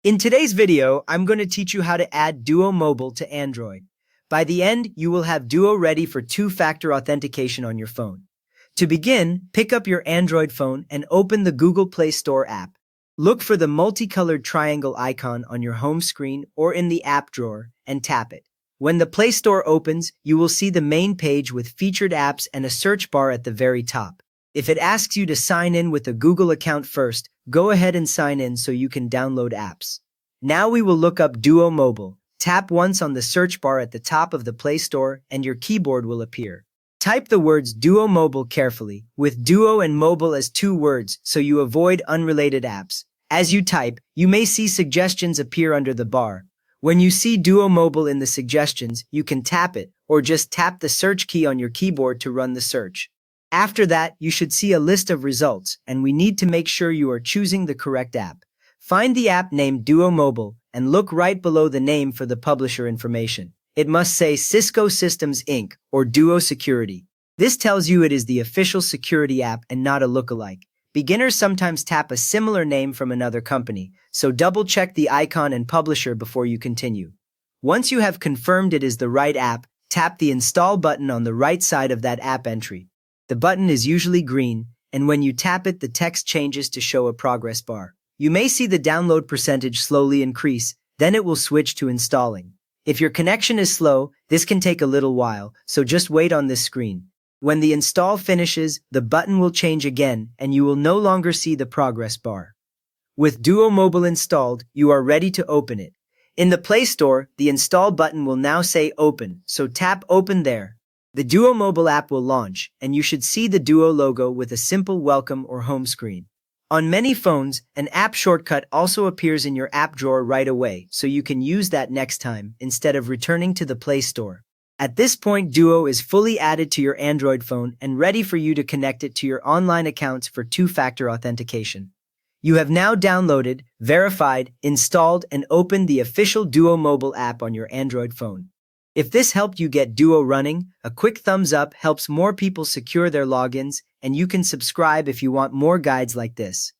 In today's video, I'm going to teach you how to add Duo Mobile to Android. By the end, you will have Duo ready for two-factor authentication on your phone. To begin, pick up your Android phone and open the Google Play Store app. Look for the multicolored triangle icon on your home screen or in the app drawer and tap it. When the Play Store opens, you will see the main page with featured apps and a search bar at the very top. If it asks you to sign in with a Google account first, go ahead and sign in so you can download apps. Now we will look up Duo Mobile. Tap once on the search bar at the top of the Play Store and your keyboard will appear. Type the words Duo Mobile carefully, with Duo and Mobile as two words so you avoid unrelated apps. As you type, you may see suggestions appear under the bar. When you see Duo Mobile in the suggestions, you can tap it, or just tap the search key on your keyboard to run the search. After that, you should see a list of results, and we need to make sure you are choosing the correct app. Find the app named Duo Mobile and look right below the name for the publisher information. It must say Cisco Systems Inc. or Duo Security. This tells you it is the official security app and not a lookalike. Beginners sometimes tap a similar name from another company, so double-check the icon and publisher before you continue. Once you have confirmed it is the right app, tap the Install button on the right side of that app entry. The button is usually green, and when you tap it, the text changes to show a progress bar. You may see the download percentage slowly increase, then it will switch to installing. If your connection is slow, this can take a little while, so just wait on this screen. When the install finishes, the button will change again, and you will no longer see the progress bar. With Duo Mobile installed, you are ready to open it. In the Play Store, the Install button will now say Open, so tap Open there. The Duo Mobile app will launch, and you should see the Duo logo with a simple welcome or home screen. On many phones, an app shortcut also appears in your app drawer right away, so you can use that next time instead of returning to the Play Store. At this point, Duo is fully added to your Android phone and ready for you to connect it to your online accounts for two-factor authentication. You have now downloaded, verified, installed, and opened the official Duo Mobile app on your Android phone. If this helped you get Duo running, a quick thumbs up helps more people secure their logins, and you can subscribe if you want more guides like this.